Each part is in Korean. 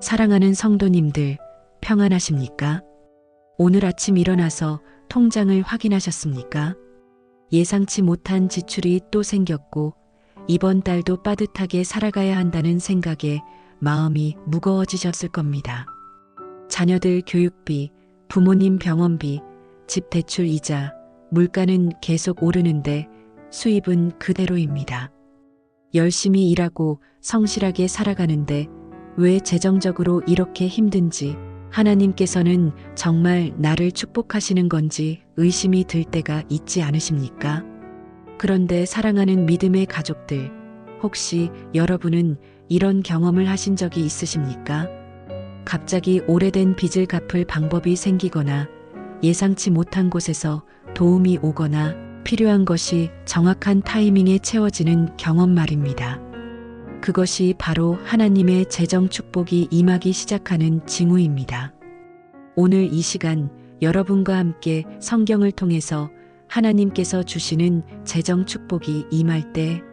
사랑하는 성도님들, 평안하십니까? 오늘 아침 일어나서 통장을 확인하셨습니까? 예상치 못한 지출이 또 생겼고 이번 달도 빠듯하게 살아가야 한다는 생각에 마음이 무거워지셨을 겁니다. 자녀들 교육비, 부모님 병원비, 집 대출 이자, 물가는 계속 오르는데 수입은 그대로입니다. 열심히 일하고 성실하게 살아가는데 왜 재정적으로 이렇게 힘든지, 하나님께서는 정말 나를 축복하시는 건지 의심이 들 때가 있지 않으십니까? 그런데 사랑하는 믿음의 가족들, 혹시 여러분은 이런 경험을 하신 적이 있으십니까? 갑자기 오래된 빚을 갚을 방법이 생기거나 예상치 못한 곳에서 도움이 오거나 필요한 것이 정확한 타이밍에 채워지는 경험 말입니다. 그것이 바로 하나님의 재정 축복이 임하기 시작하는 징후입니다. 오늘 이 시간 여러분과 함께 성경을 통해서 하나님께서 주시는 재정 축복이 임할 때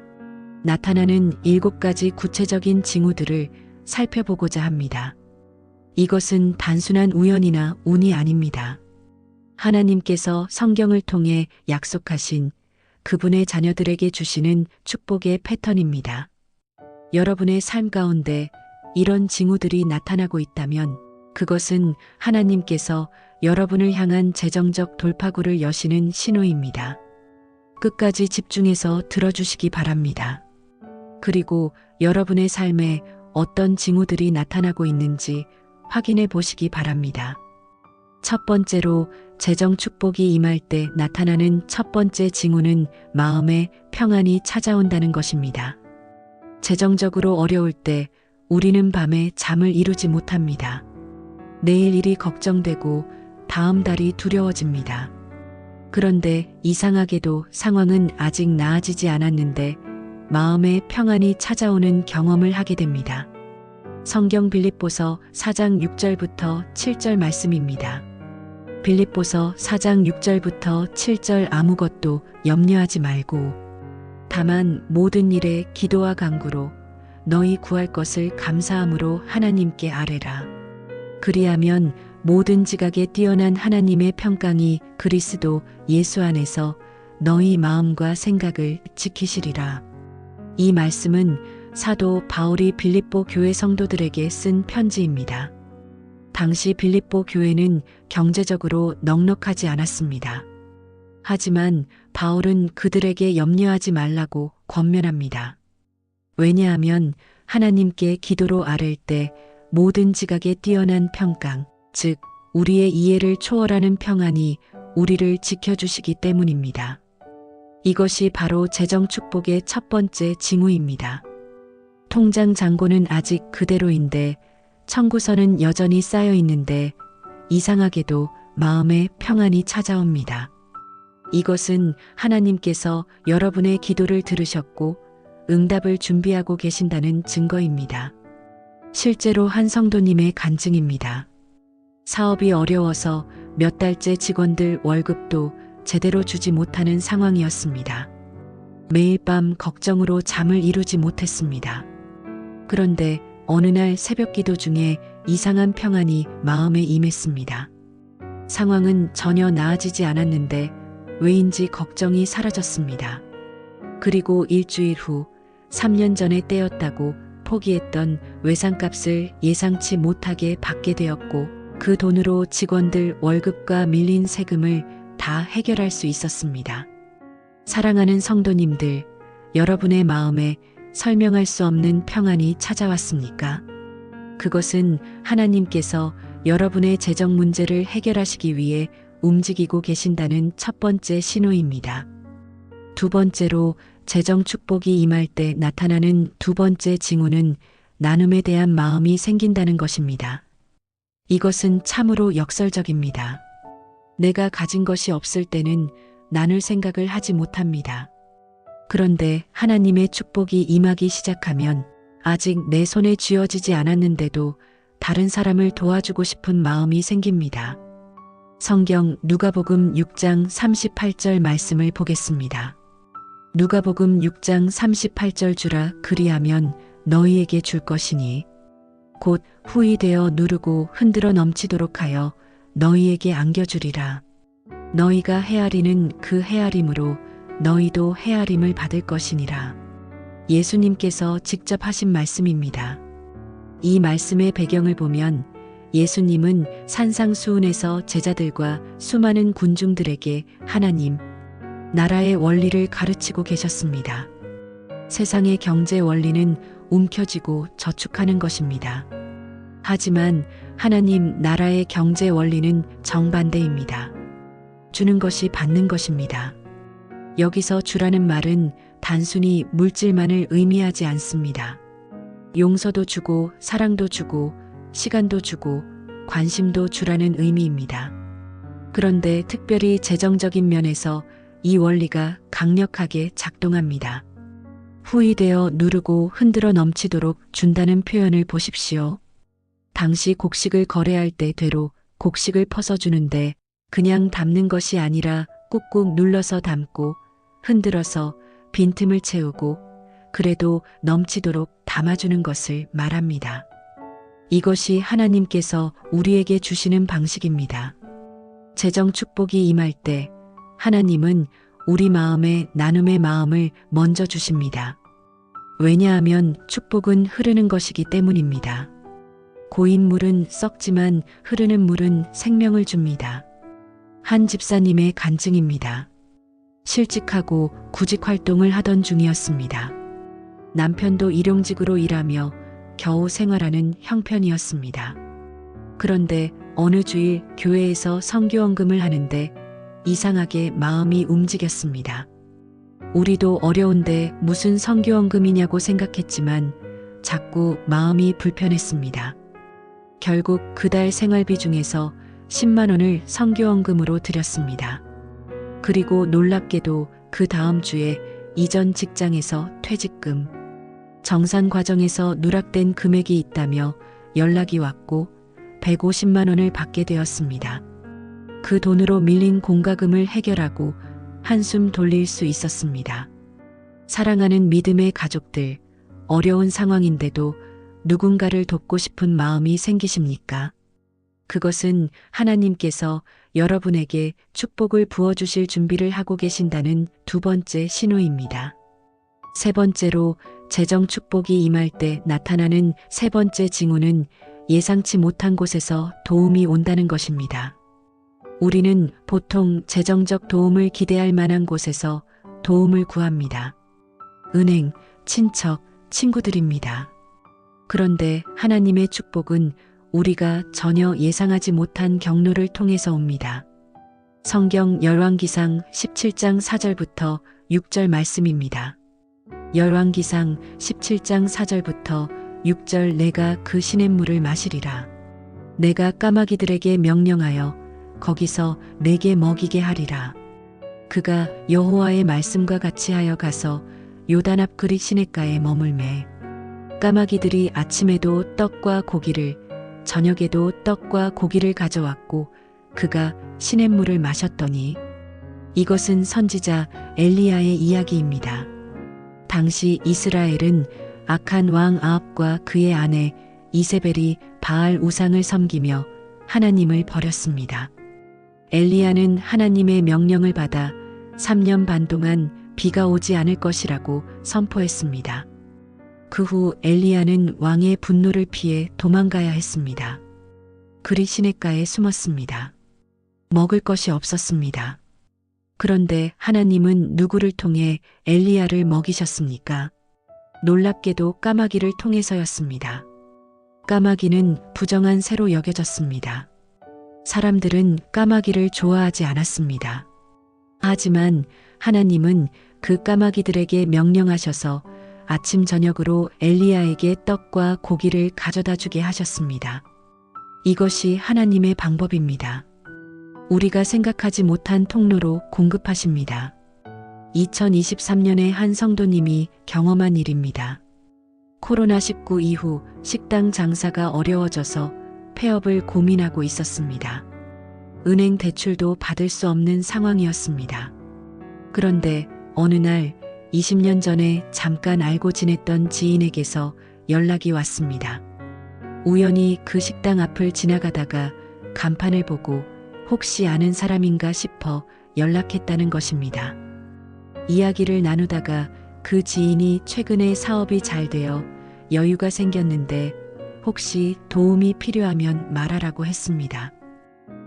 나타나는 7가지 구체적인 징후들을 살펴보고자 합니다. 이것은 단순한 우연이나 운이 아닙니다. 하나님께서 성경을 통해 약속하신 그분의 자녀들에게 주시는 축복의 패턴입니다. 여러분의 삶 가운데 이런 징후들이 나타나고 있다면 그것은 하나님께서 여러분을 향한 재정적 돌파구를 여시는 신호입니다. 끝까지 집중해서 들어주시기 바랍니다. 그리고 여러분의 삶에 어떤 징후들이 나타나고 있는지 확인해 보시기 바랍니다. 첫 번째로 재정 축복이 임할 때 나타나는 첫 번째 징후는 마음에 평안이 찾아온다는 것입니다. 재정적으로 어려울 때 우리는 밤에 잠을 이루지 못합니다. 내일 일이 걱정되고 다음 달이 두려워집니다. 그런데 이상하게도 상황은 아직 나아지지 않았는데 마음에 평안이 찾아오는 경험을 하게 됩니다. 성경 빌립보서 4장 6절부터 7절 말씀입니다. 빌립보서 4장 6절부터 7절 아무것도 염려하지 말고 다만 모든 일에 기도와 간구로 너희 구할 것을 감사함으로 하나님께 아뢰라. 그리하면 모든 지각에 뛰어난 하나님의 평강이 그리스도 예수 안에서 너희 마음과 생각을 지키시리라. 이 말씀은 사도 바울이 빌립보 교회 성도들에게 쓴 편지입니다. 당시 빌립보 교회는 경제적으로 넉넉하지 않았습니다. 하지만 바울은 그들에게 염려하지 말라고 권면합니다. 왜냐하면 하나님께 기도로 아뢰일 때 모든 지각에 뛰어난 평강, 즉 우리의 이해를 초월하는 평안이 우리를 지켜주시기 때문입니다. 이것이 바로 재정 축복의 첫 번째 징후입니다. 통장 잔고는 아직 그대로인데 청구서는 여전히 쌓여 있는데 이상하게도 마음에 평안이 찾아옵니다. 이것은 하나님께서 여러분의 기도를 들으셨고 응답을 준비하고 계신다는 증거입니다. 실제로 한 성도님의 간증입니다. 사업이 어려워서 몇 달째 직원들 월급도 제대로 주지 못하는 상황이었습니다. 매일 밤 걱정으로 잠을 이루지 못했습니다. 그런데 어느 날 새벽 기도 중에 이상한 평안이 마음에 임했습니다. 상황은 전혀 나아지지 않았는데 왜인지 걱정이 사라졌습니다. 그리고 일주일 후 3년 전에 떼었다고 포기했던 외상값을 예상치 못하게 받게 되었고 그 돈으로 직원들 월급과 밀린 세금을 다 해결할 수 있었습니다. 사랑하는 성도님들, 여러분의 마음에 설명할 수 없는 평안이 찾아왔습니까? 그것은 하나님께서 여러분의 재정 문제를 해결하시기 위해 움직이고 계신다는 첫 번째 신호입니다. 두 번째로 재정 축복이 임할 때 나타나는 두 번째 징후는 나눔에 대한 마음이 생긴다는 것입니다. 이것은 참으로 역설적입니다. 내가 가진 것이 없을 때는 나눌 생각을 하지 못합니다. 그런데 하나님의 축복이 임하기 시작하면 아직 내 손에 쥐어지지 않았는데도 다른 사람을 도와주고 싶은 마음이 생깁니다. 성경 누가복음 6장 38절 말씀을 보겠습니다. 누가복음 6장 38절 주라 그리하면 너희에게 줄 것이니 곧 후이되어 누르고 흔들어 넘치도록 하여 너희에게 안겨주리라. 너희가 헤아리는 그 헤아림으로 너희도 헤아림을 받을 것이니라. 예수님께서 직접 하신 말씀입니다. 이 말씀의 배경을 보면 예수님은 산상수훈에서 제자들과 수많은 군중들에게 하나님, 나라의 원리를 가르치고 계셨습니다. 세상의 경제 원리는 움켜쥐고 저축하는 것입니다. 하지만 하나님 나라의 경제 원리는 정반대입니다. 주는 것이 받는 것입니다. 여기서 주라는 말은 단순히 물질만을 의미하지 않습니다. 용서도 주고 사랑도 주고 시간도 주고 관심도 주라는 의미입니다. 그런데 특별히 재정적인 면에서 이 원리가 강력하게 작동합니다. 후이되어 누르고 흔들어 넘치도록 준다는 표현을 보십시오. 당시 곡식을 거래할 때 되로 곡식을 퍼서 주는데 그냥 담는 것이 아니라 꾹꾹 눌러서 담고 흔들어서 빈틈을 채우고 그래도 넘치도록 담아주는 것을 말합니다. 이것이 하나님께서 우리에게 주시는 방식입니다. 재정 축복이 임할 때 하나님은 우리 마음에 나눔의 마음을 먼저 주십니다. 왜냐하면 축복은 흐르는 것이기 때문입니다. 고인 물은 썩지만 흐르는 물은 생명을 줍니다. 한 집사님의 간증입니다. 실직하고 구직 활동을 하던 중이었습니다. 남편도 일용직으로 일하며 겨우 생활하는 형편이었습니다. 그런데 어느 주일 교회에서 선교헌금을 하는데 이상하게 마음이 움직였습니다. 우리도 어려운데 무슨 선교헌금이냐고 생각했지만 자꾸 마음이 불편했습니다. 결국 그달 생활비 중에서 10만 원을 선교헌금으로 드렸습니다. 그리고 놀랍게도 그 다음 주에 이전 직장에서 퇴직금, 정산 과정에서 누락된 금액이 있다며 연락이 왔고 150만 원을 받게 되었습니다. 그 돈으로 밀린 공과금을 해결하고 한숨 돌릴 수 있었습니다. 사랑하는 믿음의 가족들, 어려운 상황인데도 누군가를 돕고 싶은 마음이 생기십니까? 그것은 하나님께서 여러분에게 축복을 부어주실 준비를 하고 계신다는 두 번째 신호입니다. 세 번째로 재정 축복이 임할 때 나타나는 세 번째 징후는 예상치 못한 곳에서 도움이 온다는 것입니다. 우리는 보통 재정적 도움을 기대할 만한 곳에서 도움을 구합니다. 은행, 친척, 친구들입니다. 그런데 하나님의 축복은 우리가 전혀 예상하지 못한 경로를 통해서 옵니다. 성경 열왕기상 17장 4절부터 6절 말씀입니다. 열왕기상 17장 4절부터 6절 내가 그 시냇물을 마시리라. 내가 까마귀들에게 명령하여 거기서 내게 먹이게 하리라. 그가 여호와의 말씀과 같이 하여 가서 요단 앞 그릿 시냇가에 머물매 까마귀들이 아침에도 떡과 고기를 저녁에도 떡과 고기를 가져왔고 그가 시냇물을 마셨더니 이것은 선지자 엘리야의 이야기입니다. 당시 이스라엘은 악한 왕 아합과 그의 아내 이세벨이 바알 우상을 섬기며 하나님을 버렸습니다. 엘리야는 하나님의 명령을 받아 3년 반 동안 비가 오지 않을 것이라고 선포했습니다. 그 후 엘리야는 왕의 분노를 피해 도망가야 했습니다. 그리 시냇가에 숨었습니다. 먹을 것이 없었습니다. 그런데 하나님은 누구를 통해 엘리야를 먹이셨습니까? 놀랍게도 까마귀를 통해서였습니다. 까마귀는 부정한 새로 여겨졌습니다. 사람들은 까마귀를 좋아하지 않았습니다. 하지만 하나님은 그 까마귀들에게 명령하셔서 아침 저녁으로 엘리야에게 떡과 고기를 가져다 주게 하셨습니다. 이것이 하나님의 방법입니다. 우리가 생각하지 못한 통로로 공급하십니다. 2023년에 한 성도님이 경험한 일입니다. 코로나19 이후 식당 장사가 어려워져서 폐업을 고민하고 있었습니다. 은행 대출도 받을 수 없는 상황이었습니다. 그런데 어느 날 20년 전에 잠깐 알고 지냈던 지인에게서 연락이 왔습니다. 우연히 그 식당 앞을 지나가다가 간판을 보고 혹시 아는 사람인가 싶어 연락했다는 것입니다. 이야기를 나누다가 그 지인이 최근에 사업이 잘 되어 여유가 생겼는데 혹시 도움이 필요하면 말하라고 했습니다.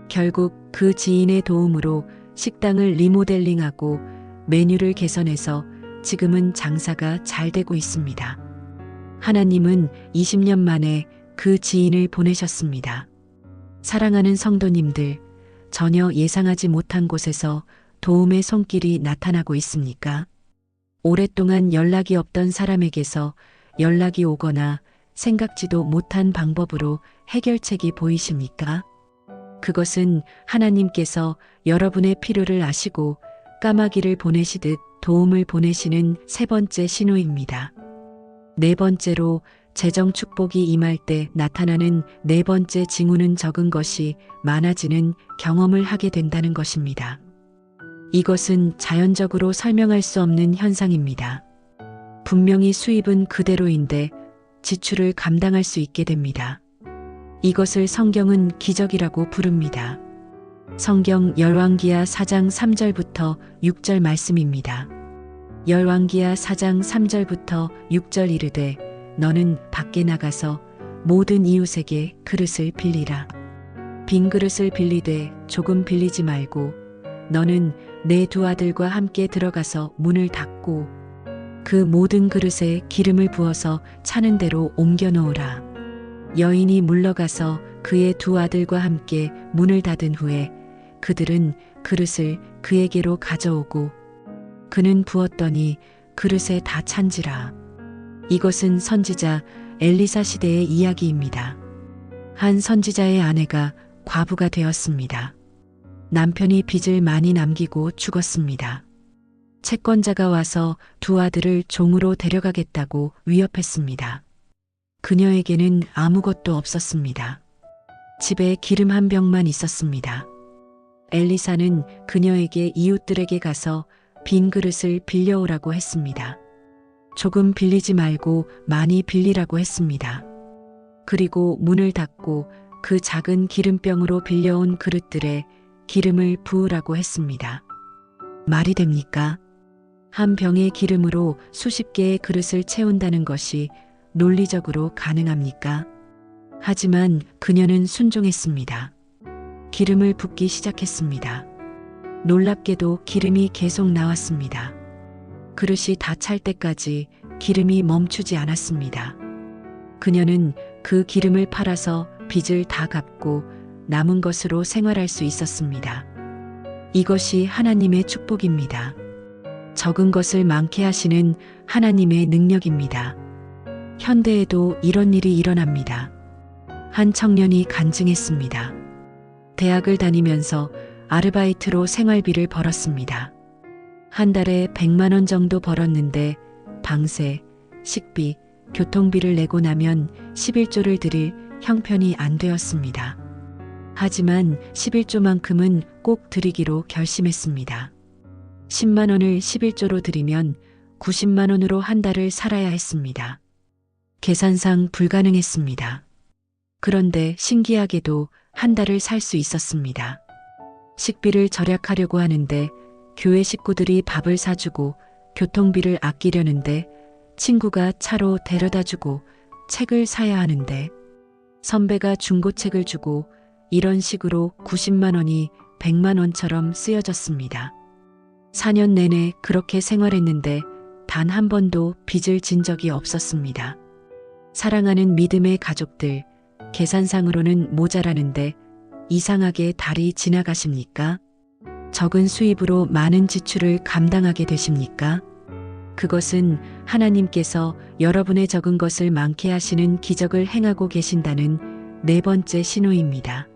결국 그 지인의 도움으로 식당을 리모델링하고 메뉴를 개선해서 지금은 장사가 잘 되고 있습니다. 하나님은 20년 만에 그 지인을 보내셨습니다. 사랑하는 성도님들, 전혀 예상하지 못한 곳에서 도움의 손길이 나타나고 있습니까? 오랫동안 연락이 없던 사람에게서 연락이 오거나 생각지도 못한 방법으로 해결책이 보이십니까? 그것은 하나님께서 여러분의 필요를 아시고 까마귀를 보내시듯 도움을 보내시는 세 번째 신호입니다. 네 번째로 재정 축복이 임할 때 나타나는 네 번째 징후는 적은 것이 많아지는 경험을 하게 된다는 것입니다. 이것은 자연적으로 설명할 수 없는 현상입니다. 분명히 수입은 그대로인데 지출을 감당할 수 있게 됩니다. 이것을 성경은 기적이라고 부릅니다. 성경 열왕기하 4장 3절부터 6절 말씀입니다. 열왕기하 4장 3절부터 6절 이르되 너는 밖에 나가서 모든 이웃에게 그릇을 빌리라. 빈 그릇을 빌리되 조금 빌리지 말고 너는 내 두 아들과 함께 들어가서 문을 닫고 그 모든 그릇에 기름을 부어서 차는 대로 옮겨 놓으라. 여인이 물러가서 그의 두 아들과 함께 문을 닫은 후에 그들은 그릇을 그에게로 가져오고 그는 부었더니 그릇에 다 찬지라. 이것은 선지자 엘리사 시대의 이야기입니다. 한 선지자의 아내가 과부가 되었습니다. 남편이 빚을 많이 남기고 죽었습니다. 채권자가 와서 두 아들을 종으로 데려가겠다고 위협했습니다. 그녀에게는 아무것도 없었습니다. 집에 기름 한 병만 있었습니다. 엘리사는 그녀에게 이웃들에게 가서 빈 그릇을 빌려오라고 했습니다. 조금 빌리지 말고 많이 빌리라고 했습니다. 그리고 문을 닫고 그 작은 기름병으로 빌려온 그릇들에 기름을 부으라고 했습니다. 말이 됩니까? 한 병의 기름으로 수십 개의 그릇을 채운다는 것이 논리적으로 가능합니까? 하지만 그녀는 순종했습니다. 기름을 붓기 시작했습니다. 놀랍게도 기름이 계속 나왔습니다. 그릇이 다 찰 때까지 기름이 멈추지 않았습니다. 그녀는 그 기름을 팔아서 빚을 다 갚고 남은 것으로 생활할 수 있었습니다. 이것이 하나님의 축복입니다. 적은 것을 많게 하시는 하나님의 능력입니다. 현대에도 이런 일이 일어납니다. 한 청년이 간증했습니다. 대학을 다니면서 아르바이트로 생활비를 벌었습니다. 한 달에 100만 원 정도 벌었는데 방세, 식비, 교통비를 내고 나면 11조를 드릴 형편이 안 되었습니다. 하지만 11조만큼은 꼭 드리기로 결심했습니다. 10만 원을 11조로 드리면 90만 원으로 한 달을 살아야 했습니다. 계산상 불가능했습니다. 그런데 신기하게도 한 달을 살 수 있었습니다. 식비를 절약하려고 하는데 교회 식구들이 밥을 사주고 교통비를 아끼려는데 친구가 차로 데려다주고 책을 사야 하는데 선배가 중고책을 주고 이런 식으로 90만 원이 100만 원처럼 쓰여졌습니다. 4년 내내 그렇게 생활했는데 단 한 번도 빚을 진 적이 없었습니다. 사랑하는 믿음의 가족들, 계산상으로는 모자라는데 이상하게 달이 지나가십니까? 적은 수입으로 많은 지출을 감당하게 되십니까? 그것은 하나님께서 여러분의 적은 것을 많게 하시는 기적을 행하고 계신다는 네 번째 신호입니다.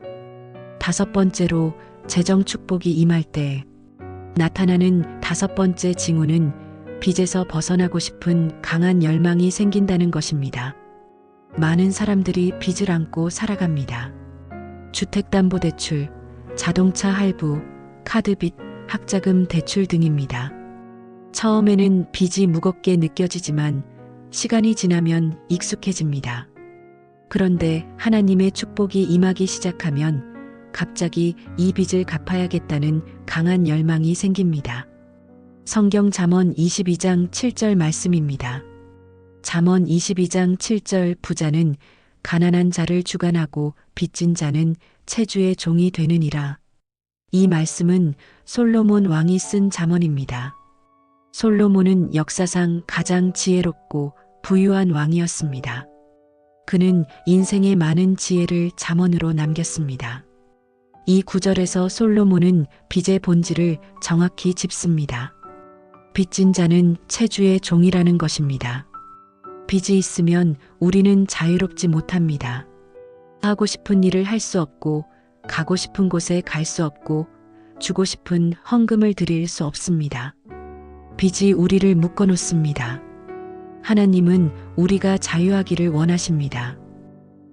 다섯 번째로 재정 축복이 임할 때 나타나는 다섯 번째 징후는 빚에서 벗어나고 싶은 강한 열망이 생긴다는 것입니다. 많은 사람들이 빚을 안고 살아갑니다. 주택담보대출, 자동차 할부, 카드빚, 학자금 대출 등입니다. 처음에는 빚이 무겁게 느껴지지만 시간이 지나면 익숙해집니다. 그런데 하나님의 축복이 임하기 시작하면 갑자기 이 빚을 갚아야겠다는 강한 열망이 생깁니다. 성경 잠언 22장 7절 말씀입니다. 잠언 22장 7절 부자는 가난한 자를 주관하고 빚진 자는 채주의 종이 되느니라. 이 말씀은 솔로몬 왕이 쓴 잠언입니다. 솔로몬은 역사상 가장 지혜롭고 부유한 왕이었습니다. 그는 인생의 많은 지혜를 잠언으로 남겼습니다. 이 구절에서 솔로몬은 빚의 본질을 정확히 짚습니다. 빚진 자는 채주의 종이라는 것입니다. 빚이 있으면 우리는 자유롭지 못합니다. 하고 싶은 일을 할 수 없고, 가고 싶은 곳에 갈 수 없고, 주고 싶은 헌금을 드릴 수 없습니다. 빚이 우리를 묶어놓습니다. 하나님은 우리가 자유하기를 원하십니다.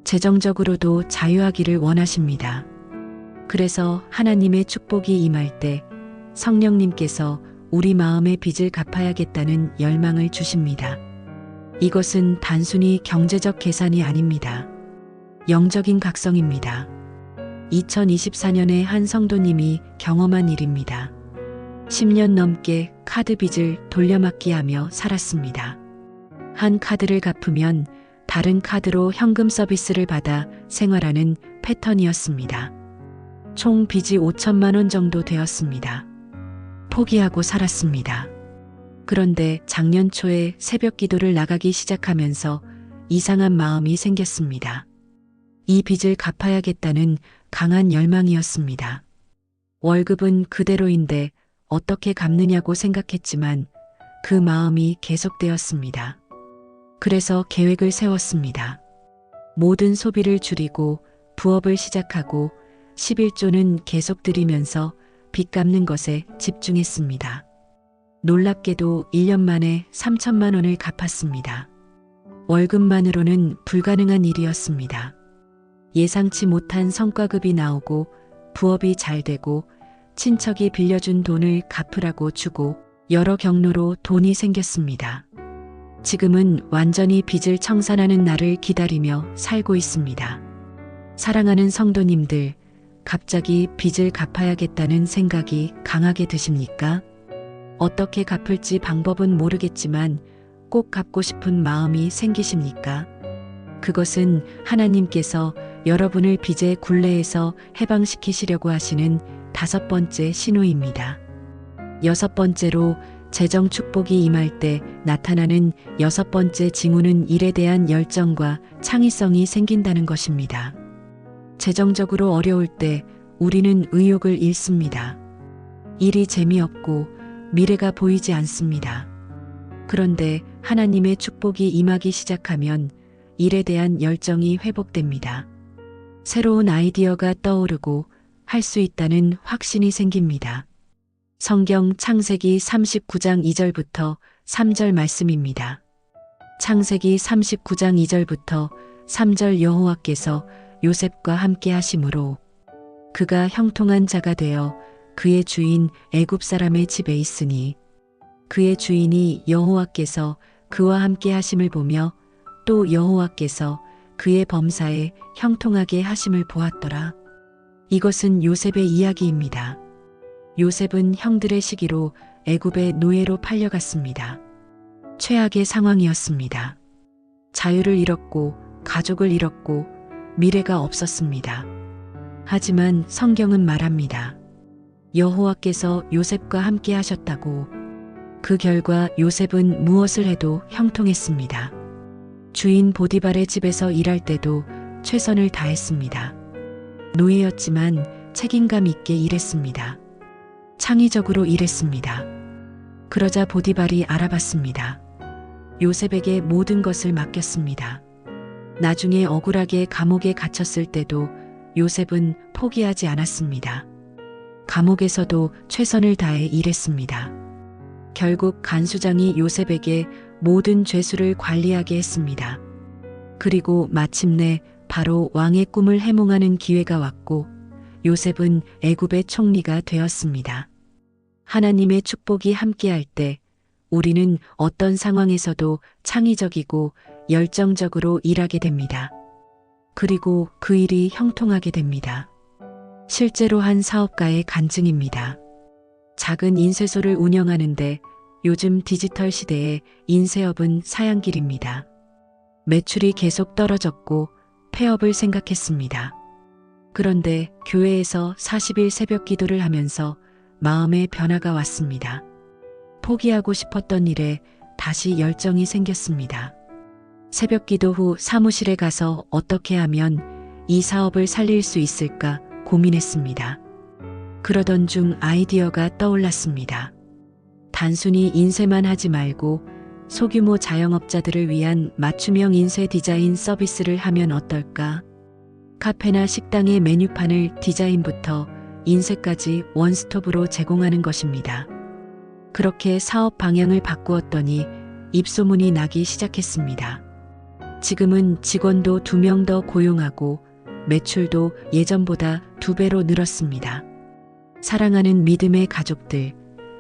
재정적으로도 자유하기를 원하십니다. 그래서 하나님의 축복이 임할 때 성령님께서 우리 마음의 빚을 갚아야겠다는 열망을 주십니다. 이것은 단순히 경제적 계산이 아닙니다. 영적인 각성입니다. 2024년에 한 성도님이 경험한 일입니다. 10년 넘게 카드 빚을 돌려막기하며 살았습니다. 한 카드를 갚으면 다른 카드로 현금 서비스를 받아 생활하는 패턴이었습니다. 총 빚이 5천만 원 정도 되었습니다. 포기하고 살았습니다. 그런데 작년 초에 새벽 기도를 나가기 시작하면서 이상한 마음이 생겼습니다. 이 빚을 갚아야겠다는 강한 열망이었습니다. 월급은 그대로인데 어떻게 갚느냐고 생각했지만 그 마음이 계속되었습니다. 그래서 계획을 세웠습니다. 모든 소비를 줄이고 부업을 시작하고 11조는 계속 드리면서 빚 갚는 것에 집중했습니다. 놀랍게도 1년 만에 3천만 원을 갚았습니다. 월급만으로는 불가능한 일이었습니다. 예상치 못한 성과급이 나오고 부업이 잘 되고 친척이 빌려준 돈을 갚으라고 주고 여러 경로로 돈이 생겼습니다. 지금은 완전히 빚을 청산하는 날을 기다리며 살고 있습니다. 사랑하는 성도님들, 갑자기 빚을 갚아야겠다는 생각이 강하게 드십니까? 어떻게 갚을지 방법은 모르겠지만 꼭 갚고 싶은 마음이 생기십니까? 그것은 하나님께서 여러분을 빚의 굴레에서 해방시키시려고 하시는 5번째 신호입니다. 6번째로 재정 축복이 임할 때 나타나는 6번째 징후는 일에 대한 열정과 창의성이 생긴다는 것입니다. 재정적으로 어려울 때 우리는 의욕을 잃습니다. 일이 재미없고 미래가 보이지 않습니다. 그런데 하나님의 축복이 임하기 시작하면 일에 대한 열정이 회복됩니다. 새로운 아이디어가 떠오르고 할 수 있다는 확신이 생깁니다. 성경 창세기 39장 2절부터 3절 말씀입니다. 창세기 39장 2절부터 3절 여호와께서 요셉과 함께 하심으로 그가 형통한 자가 되어 그의 주인 애굽 사람의 집에 있으니 그의 주인이 여호와께서 그와 함께 하심을 보며 또 여호와께서 그의 범사에 형통하게 하심을 보았더라. 이것은 요셉의 이야기입니다. 요셉은 형들의 시기로 애굽의 노예로 팔려갔습니다. 최악의 상황이었습니다. 자유를 잃었고 가족을 잃었고 미래가 없었습니다. 하지만 성경은 말합니다. 여호와께서 요셉과 함께 하셨다고. 그 결과 요셉은 무엇을 해도 형통했습니다. 주인 보디발의 집에서 일할 때도 최선을 다했습니다. 노예였지만 책임감 있게 일했습니다. 창의적으로 일했습니다. 그러자 보디발이 알아봤습니다. 요셉에게 모든 것을 맡겼습니다. 나중에 억울하게 감옥에 갇혔을 때도 요셉은 포기하지 않았습니다. 감옥에서도 최선을 다해 일했습니다. 결국 간수장이 요셉에게 모든 죄수를 관리하게 했습니다. 그리고 마침내 바로 왕의 꿈을 해몽하는 기회가 왔고 요셉은 애굽의 총리가 되었습니다. 하나님의 축복이 함께할 때 우리는 어떤 상황에서도 창의적이고 열정적으로 일하게 됩니다. 그리고 그 일이 형통하게 됩니다. 실제로 한 사업가의 간증입니다. 작은 인쇄소를 운영하는데 요즘 디지털 시대에 인쇄업은 사양길입니다. 매출이 계속 떨어졌고 폐업을 생각했습니다. 그런데 교회에서 40일 새벽 기도를 하면서 마음의 변화가 왔습니다. 포기하고 싶었던 일에 다시 열정이 생겼습니다. 새벽 기도 후 사무실에 가서 어떻게 하면 이 사업을 살릴 수 있을까 고민했습니다. 그러던 중 아이디어가 떠올랐습니다. 단순히 인쇄만 하지 말고 소규모 자영업자들을 위한 맞춤형 인쇄 디자인 서비스를 하면 어떨까? 카페나 식당의 메뉴판을 디자인부터 인쇄까지 원스톱으로 제공하는 것입니다. 그렇게 사업 방향을 바꾸었더니 입소문이 나기 시작했습니다. 지금은 직원도 2명 더 고용하고 매출도 예전보다 2배로 늘었습니다. 사랑하는 믿음의 가족들,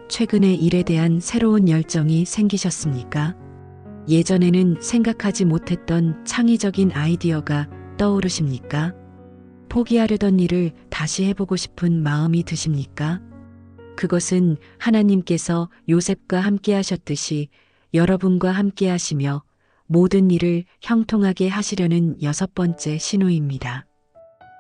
최근에 일에 대한 새로운 열정이 생기셨습니까? 예전에는 생각하지 못했던 창의적인 아이디어가 떠오르십니까? 포기하려던 일을 다시 해보고 싶은 마음이 드십니까? 그것은 하나님께서 요셉과 함께 하셨듯이 여러분과 함께 하시며 모든 일을 형통하게 하시려는 6번째 신호입니다.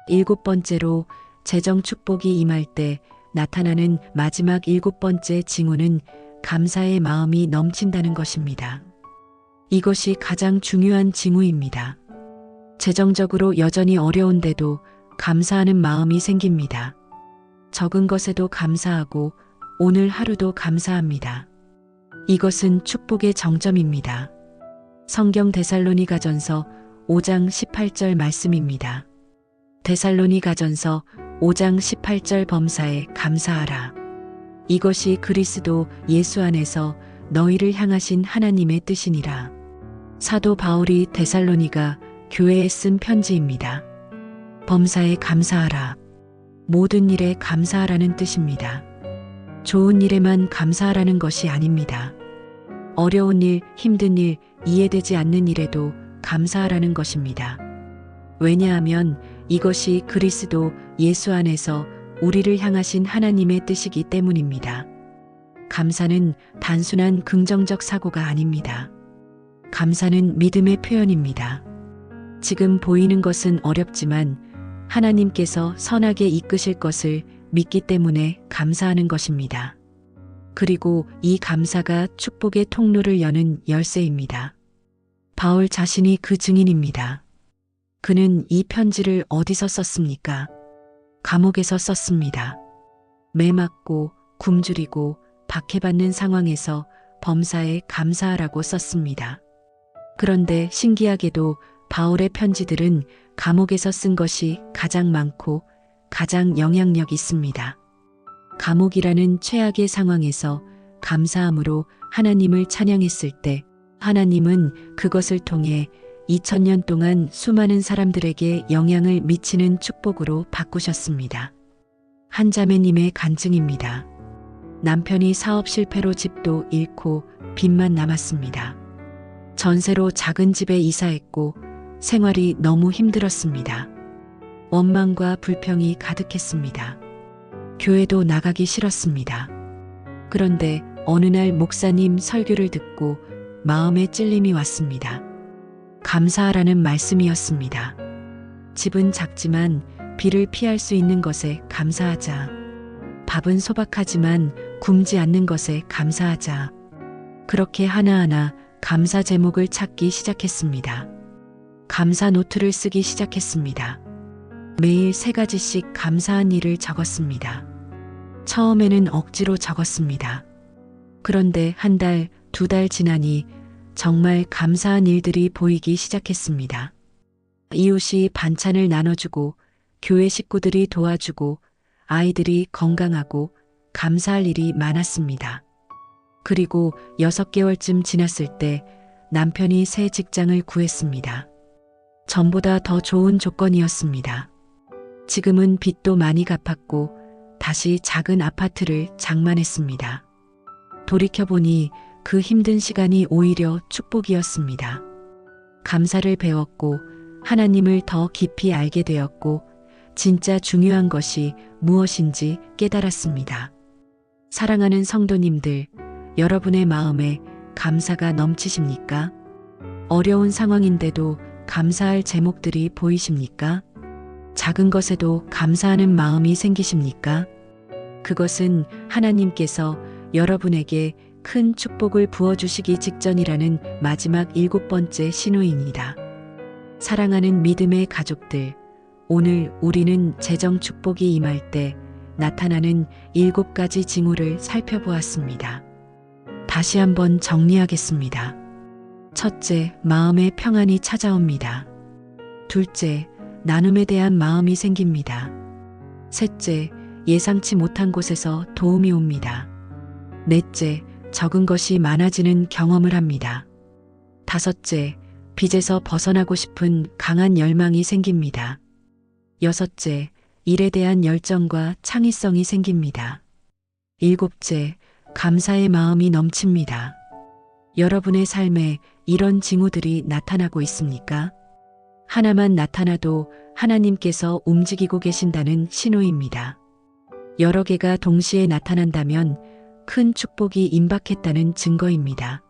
7번째로 재정 축복이 임할 때 나타나는 마지막 7번째 징후는 감사의 마음이 넘친다는 것입니다. 이것이 가장 중요한 징후입니다. 재정적으로 여전히 어려운데도 감사하는 마음이 생깁니다. 적은 것에도 감사하고 오늘 하루도 감사합니다. 이것은 축복의 정점입니다. 성경 데살로니가전서 5장 18절 말씀입니다. 데살로니가전서 5장 18절 범사에 감사하라. 이것이 그리스도 예수 안에서 너희를 향하신 하나님의 뜻이니라. 사도 바울이 데살로니가 교회에 쓴 편지입니다. 범사에 감사하라. 모든 일에 감사하라는 뜻입니다. 좋은 일에만 감사하라는 것이 아닙니다. 어려운 일, 힘든 일, 이해되지 않는 일에도 감사하라는 것입니다. 왜냐하면 이것이 그리스도 예수 안에서 우리를 향하신 하나님의 뜻이기 때문입니다. 감사는 단순한 긍정적 사고가 아닙니다. 감사는 믿음의 표현입니다. 지금 보이는 것은 어렵지만 하나님께서 선하게 이끄실 것을 믿기 때문에 감사하는 것입니다. 그리고 이 감사가 축복의 통로를 여는 열쇠입니다. 바울 자신이 그 증인입니다. 그는 이 편지를 어디서 썼습니까? 감옥에서 썼습니다. 매 맞고 굶주리고 박해받는 상황에서 범사에 감사하라고 썼습니다. 그런데 신기하게도 바울의 편지들은 감옥에서 쓴 것이 가장 많고 가장 영향력 있습니다. 감옥이라는 최악의 상황에서 감사함으로 하나님을 찬양했을 때 하나님은 그것을 통해 2000년 동안 수많은 사람들에게 영향을 미치는 축복으로 바꾸셨습니다. 한 자매님의 간증입니다. 남편이 사업 실패로 집도 잃고 빚만 남았습니다. 전세로 작은 집에 이사했고 생활이 너무 힘들었습니다. 원망과 불평이 가득했습니다. 교회도 나가기 싫었습니다. 그런데 어느 날 목사님 설교를 듣고 마음에 찔림이 왔습니다. 감사하라는 말씀이었습니다. 집은 작지만 비를 피할 수 있는 것에 감사하자. 밥은 소박하지만 굶지 않는 것에 감사하자. 그렇게 하나하나 감사 제목을 찾기 시작했습니다. 감사 노트를 쓰기 시작했습니다. 매일 3가지씩 감사한 일을 적었습니다. 처음에는 억지로 적었습니다. 그런데 1달, 2달 지나니 정말 감사한 일들이 보이기 시작했습니다. 이웃이 반찬을 나눠주고 교회 식구들이 도와주고 아이들이 건강하고 감사할 일이 많았습니다. 그리고 6개월쯤 지났을 때 남편이 새 직장을 구했습니다. 전보다 더 좋은 조건이었습니다. 지금은 빚도 많이 갚았고 다시 작은 아파트를 장만했습니다. 돌이켜보니 그 힘든 시간이 오히려 축복이었습니다. 감사를 배웠고 하나님을 더 깊이 알게 되었고 진짜 중요한 것이 무엇인지 깨달았습니다. 사랑하는 성도님들, 여러분의 마음에 감사가 넘치십니까? 어려운 상황인데도 감사할 제목들이 보이십니까? 작은 것에도 감사하는 마음이 생기십니까? 그것은 하나님께서 여러분에게 큰 축복을 부어주시기 직전이라는 마지막 7번째 신호입니다. 사랑하는 믿음의 가족들, 오늘 우리는 재정 축복이 임할 때 나타나는 7가지 징후를 살펴보았습니다. 다시 한번 정리하겠습니다. 첫째, 마음의 평안이 찾아옵니다. 둘째, 나눔에 대한 마음이 생깁니다. 셋째, 예상치 못한 곳에서 도움이 옵니다. 넷째, 적은 것이 많아지는 경험을 합니다. 다섯째, 빚에서 벗어나고 싶은 강한 열망이 생깁니다. 여섯째, 일에 대한 열정과 창의성이 생깁니다. 일곱째, 감사의 마음이 넘칩니다. 여러분의 삶에 이런 징후들이 나타나고 있습니까? 하나만 나타나도 하나님께서 움직이고 계신다는 신호입니다. 여러 개가 동시에 나타난다면 큰 축복이 임박했다는 증거입니다.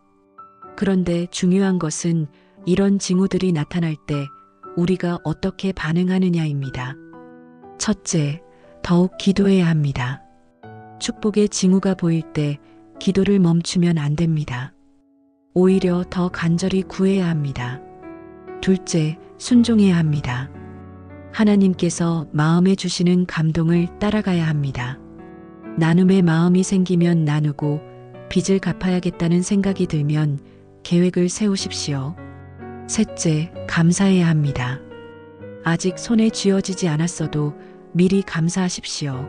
그런데 중요한 것은 이런 징후들이 나타날 때 우리가 어떻게 반응하느냐입니다. 첫째, 더욱 기도해야 합니다. 축복의 징후가 보일 때 기도를 멈추면 안 됩니다. 오히려 더 간절히 구해야 합니다. 둘째, 순종해야 합니다. 하나님께서 마음에 주시는 감동을 따라가야 합니다. 나눔의 마음이 생기면 나누고 빚을 갚아야겠다는 생각이 들면 계획을 세우십시오. 셋째, 감사해야 합니다. 아직 손에 쥐어지지 않았어도 미리 감사하십시오.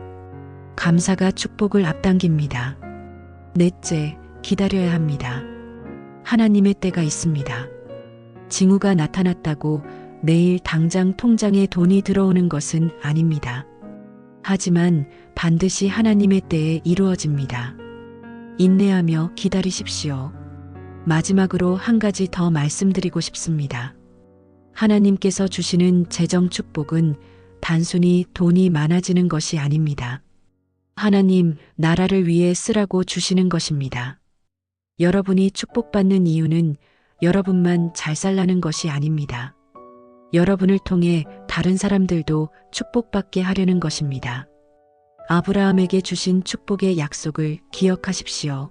감사가 축복을 앞당깁니다. 넷째, 기다려야 합니다. 하나님의 때가 있습니다. 징후가 나타났다고 내일 당장 통장에 돈이 들어오는 것은 아닙니다. 하지만 반드시 하나님의 때에 이루어집니다. 인내하며 기다리십시오. 마지막으로 한 가지 더 말씀드리고 싶습니다. 하나님께서 주시는 재정 축복은 단순히 돈이 많아지는 것이 아닙니다. 하나님 나라를 위해 쓰라고 주시는 것입니다. 여러분이 축복받는 이유는 여러분만 잘 살라는 것이 아닙니다. 여러분을 통해 다른 사람들도 축복받게 하려는 것입니다. 아브라함에게 주신 축복의 약속을 기억하십시오.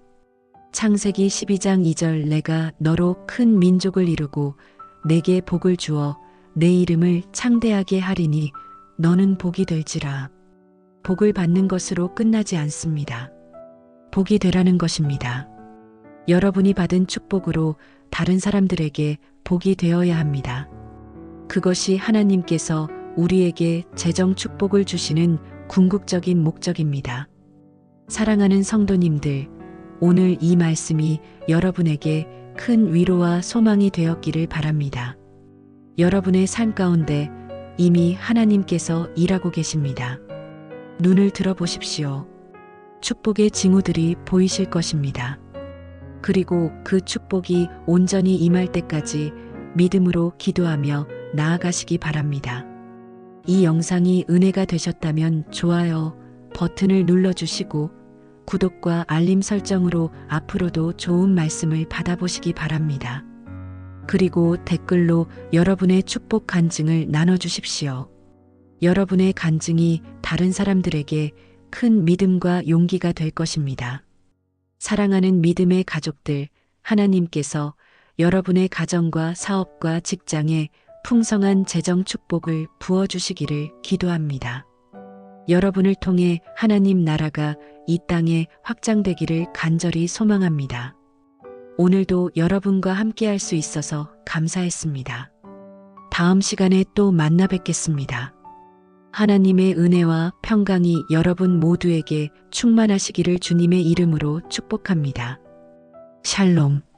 창세기 12장 2절 내가 너로 큰 민족을 이루고 내게 복을 주어 내 이름을 창대하게 하리니 너는 복이 될지라. 복을 받는 것으로 끝나지 않습니다. 복이 되라는 것입니다. 여러분이 받은 축복으로 다른 사람들에게 복이 되어야 합니다. 그것이 하나님께서 우리에게 재정 축복을 주시는 궁극적인 목적입니다. 사랑하는 성도님들, 오늘 이 말씀이 여러분에게 큰 위로와 소망이 되었기를 바랍니다. 여러분의 삶 가운데 이미 하나님께서 일하고 계십니다. 눈을 들어보십시오. 축복의 징후들이 보이실 것입니다. 그리고 그 축복이 온전히 임할 때까지 믿음으로 기도하며 나아가시기 바랍니다. 이 영상이 은혜가 되셨다면 좋아요 버튼을 눌러주시고 구독과 알림 설정으로 앞으로도 좋은 말씀을 받아보시기 바랍니다. 그리고 댓글로 여러분의 축복 간증을 나눠주십시오. 여러분의 간증이 다른 사람들에게 큰 믿음과 용기가 될 것입니다. 사랑하는 믿음의 가족들, 하나님께서 여러분의 가정과 사업과 직장에 풍성한 재정 축복을 부어주시기를 기도합니다. 여러분을 통해 하나님 나라가 이 땅에 확장되기를 간절히 소망합니다. 오늘도 여러분과 함께할 수 있어서 감사했습니다. 다음 시간에 또 만나 뵙겠습니다. 하나님의 은혜와 평강이 여러분 모두에게 충만하시기를 주님의 이름으로 축복합니다. 샬롬.